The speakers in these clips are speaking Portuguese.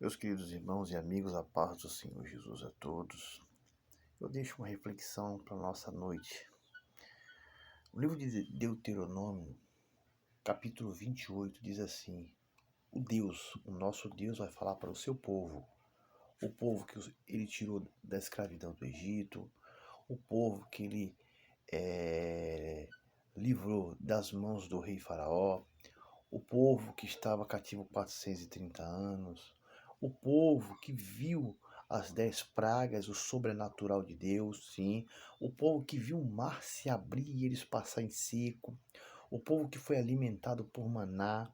Meus queridos irmãos e amigos, a paz do Senhor Jesus a todos. Eu deixo uma reflexão para a nossa noite. O livro de Deuteronômio, capítulo 28, diz assim: o nosso Deus, vai falar para o seu povo, o povo que ele tirou da escravidão do Egito, o povo que ele livrou das mãos do rei Faraó, o povo que estava cativo 430 anos, o povo que viu as 10 pragas, o sobrenatural de Deus, sim, o povo que viu o mar se abrir e eles passar em seco, o povo que foi alimentado por maná,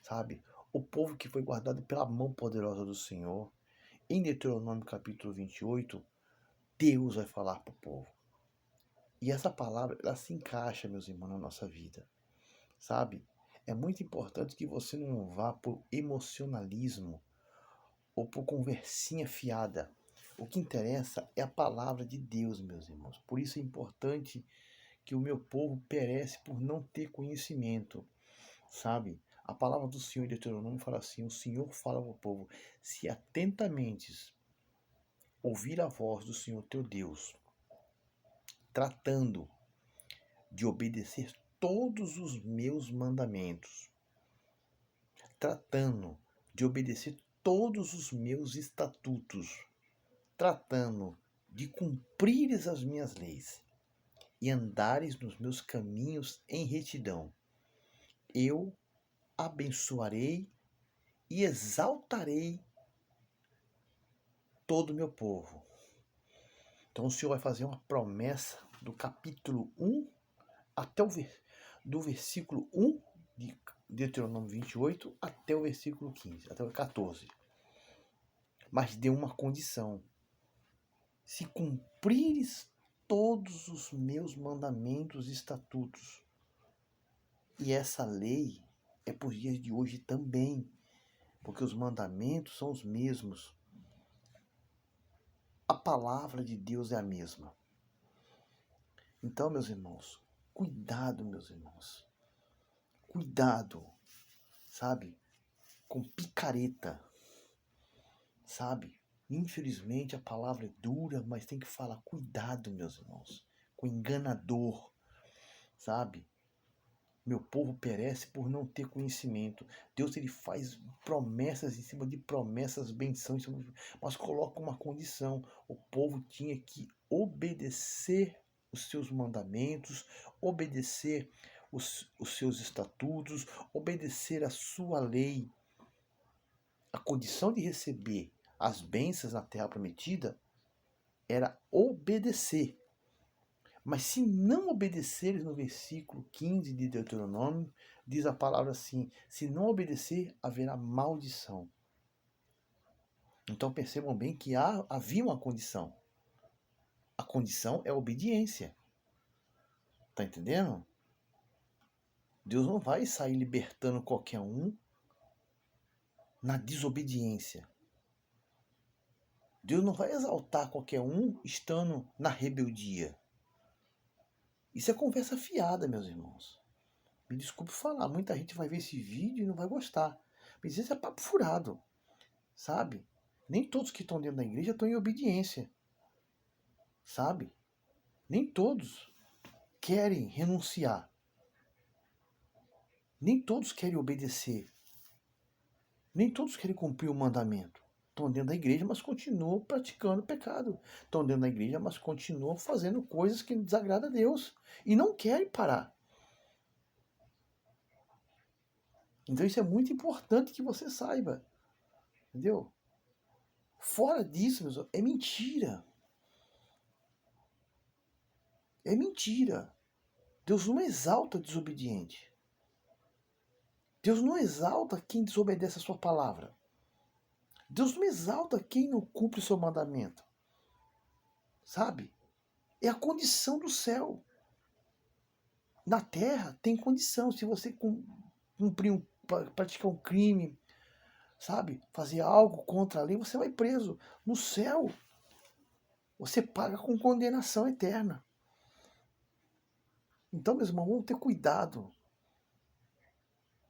sabe? O povo que foi guardado pela mão poderosa do Senhor. Em Deuteronômio capítulo 28, Deus vai falar para o povo. E essa palavra, ela se encaixa, meus irmãos, na nossa vida, sabe? É muito importante que você não vá por emocionalismo ou por conversinha fiada. O que interessa é a palavra de Deus, meus irmãos. Por isso é importante que o meu povo perece por não ter conhecimento, sabe? A palavra do Senhor em Deuteronômio fala assim: o Senhor fala ao povo, se atentamente ouvir a voz do Senhor teu Deus, tratando de obedecer todos os meus mandamentos, tratando de obedecer todos os meus estatutos, tratando de cumprires as minhas leis e andares nos meus caminhos em retidão, eu abençoarei e exaltarei todo o meu povo. Então o Senhor vai fazer uma promessa do capítulo 1 até do versículo 1 de Deuteronômio 28 até o versículo 15, até o 14. Mas deu uma condição: se cumprires todos os meus mandamentos e estatutos. E essa lei é por dias de hoje também, porque os mandamentos são os mesmos. A palavra de Deus é a mesma. Então, meus irmãos, cuidado, meus irmãos. Cuidado, sabe? Com picareta, sabe? Infelizmente a palavra é dura, mas tem que falar cuidado, meus irmãos. Com enganador, sabe? Meu povo perece por não ter conhecimento. Deus, ele faz promessas em cima de promessas, benções, mas coloca uma condição: o povo tinha que obedecer os seus mandamentos, obedecer os seus estatutos, obedecer a sua lei. A condição de receber as bênçãos na terra prometida era obedecer. Mas se não obedeceres, no versículo 15 de Deuteronômio, diz a palavra assim: se não obedecer, haverá maldição. Então percebam bem que havia uma condição. A condição é a obediência. Tá entendendo? Deus não vai sair libertando qualquer um na desobediência. Deus não vai exaltar qualquer um estando na rebeldia. Isso é conversa fiada, meus irmãos. Me desculpe falar, muita gente vai ver esse vídeo e não vai gostar. Mas isso é papo furado, sabe? Nem todos que estão dentro da igreja estão em obediência, sabe? Nem todos querem renunciar. Nem todos querem obedecer. Nem todos querem cumprir o mandamento. Estão dentro da igreja, mas continuam praticando pecado. Estão dentro da igreja, mas continuam fazendo coisas que desagradam a Deus. E não querem parar. Então isso é muito importante que você saiba. Entendeu? Fora disso, meus, é mentira. É mentira. Deus não exalta desobediente. Deus não exalta quem desobedece a sua palavra. Deus não exalta quem não cumpre o seu mandamento. Sabe? É a condição do céu. Na terra tem condição. Se você cumprir praticar um crime, sabe? Fazer algo contra a lei, você vai preso. No céu, você paga com condenação eterna. Então, meus irmãos, vamos ter cuidado.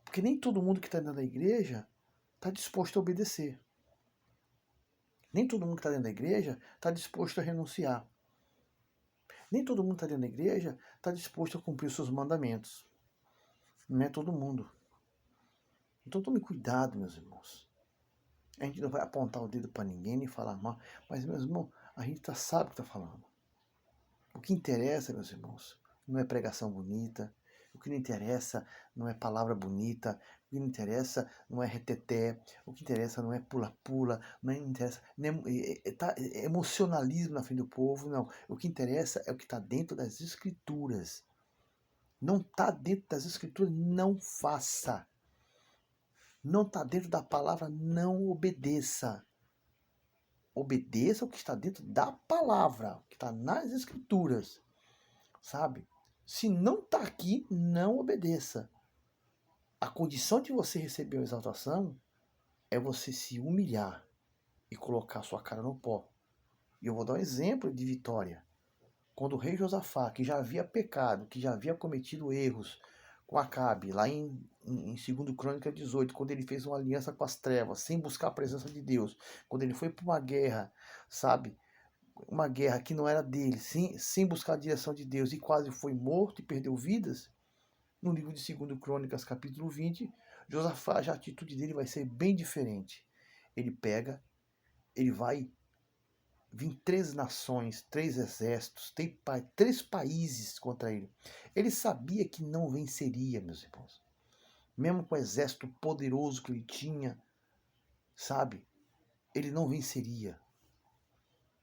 Porque nem todo mundo que está dentro da igreja está disposto a obedecer. Nem todo mundo que está dentro da igreja está disposto a renunciar. Nem todo mundo que está dentro da igreja está disposto a cumprir os seus mandamentos. Não é todo mundo. Então tome cuidado, meus irmãos. A gente não vai apontar o dedo para ninguém nem falar mal, mas, meus irmãos, a gente sabe o que está falando. O que interessa, meus irmãos, não é pregação bonita, o que não interessa não é palavra bonita, o que não interessa não é reteté, o que interessa não é pula-pula, não interessa não é emocionalismo na frente do povo, não. O que interessa é o que está dentro das Escrituras. Não está dentro das Escrituras, não faça. Não está dentro da palavra, não obedeça. Obedeça o que está dentro da palavra, o que está nas Escrituras, sabe? Se não está aqui, não obedeça. A condição de você receber a exaltação é você se humilhar e colocar sua cara no pó. E eu vou dar um exemplo de vitória. Quando o rei Josafá, que já havia pecado, que já havia cometido erros com Acabe, lá em 2 Crônica 18, quando ele fez uma aliança com as trevas, sem buscar a presença de Deus, quando ele foi para uma guerra, sabe, uma guerra que não era dele, sem buscar a direção de Deus, e quase foi morto e perdeu vidas, no livro de 2 Crônicas, capítulo 20, Josafá, a atitude dele vai ser bem diferente. Ele vai vir 3 nações, 3 exércitos, 3 países contra ele. Ele sabia que não venceria, meus irmãos. Mesmo com o exército poderoso que ele tinha, sabe? Ele não venceria.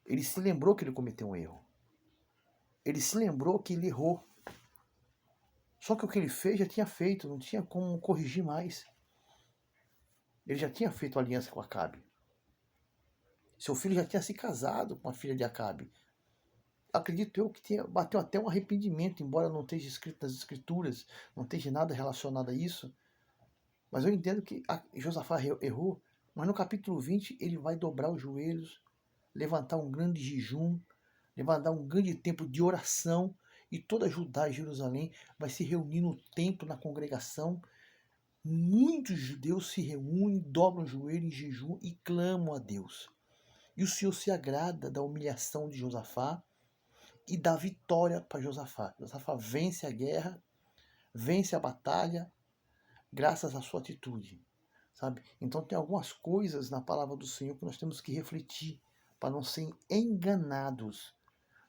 Ele se lembrou que ele cometeu um erro. Ele se lembrou que ele errou. Só que o que ele fez já tinha feito, não tinha como corrigir mais. Ele já tinha feito aliança com Acabe. Seu filho já tinha se casado com a filha de Acabe. Acredito eu que bateu até um arrependimento, embora não esteja escrito nas Escrituras, não esteja nada relacionado a isso. Mas eu entendo que Josafá errou, mas no capítulo 20 ele vai dobrar os joelhos, levantar um grande jejum, levantar um grande tempo de oração, e toda Judá e Jerusalém vai se reunir no templo, na congregação. Muitos judeus se reúnem, dobram o joelho em jejum e clamam a Deus. E o Senhor se agrada da humilhação de Josafá e dá vitória para Josafá. Josafá vence a guerra, vence a batalha, graças à sua atitude, sabe? Então tem algumas coisas na palavra do Senhor que nós temos que refletir para não ser enganados,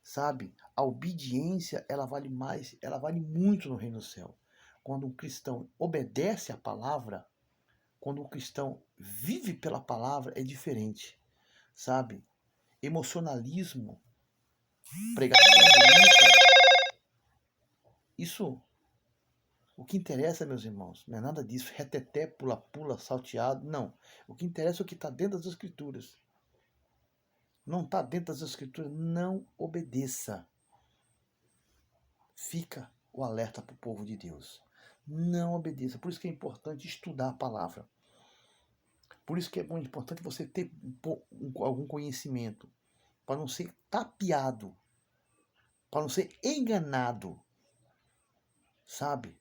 sabe? A obediência, ela vale mais, ela vale muito no reino do céu. Quando um cristão obedece à palavra, quando um cristão vive pela palavra, é diferente, sabe? Emocionalismo, pregação bonita, isso, o que interessa, meus irmãos, não é nada disso, reteté, pula-pula, salteado, não. O que interessa é o que está dentro das Escrituras. Não está dentro das Escrituras, não obedeça. Fica o alerta para o povo de Deus. Não obedeça. Por isso que é importante estudar a palavra. Por isso que é muito importante você ter algum conhecimento, para não ser tapeado, para não ser enganado, sabe?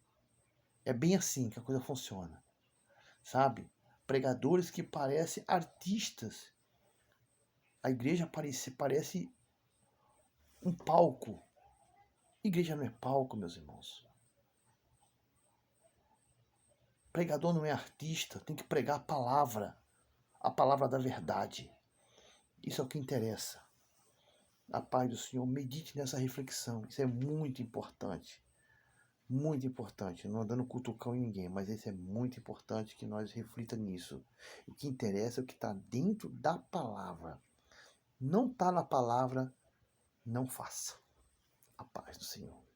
É bem assim que a coisa funciona, sabe? Pregadores que parecem artistas. A igreja parece um palco. Igreja não é palco, meus irmãos. Pregador não é artista, tem que pregar a palavra da verdade. Isso é o que interessa. A paz do Senhor, medite nessa reflexão. Isso é muito importante. Muito importante. Não dando cutucão em ninguém, mas isso é muito importante que nós reflita nisso. O que interessa é o que está dentro da palavra. Não está na palavra, não faça. A paz do Senhor.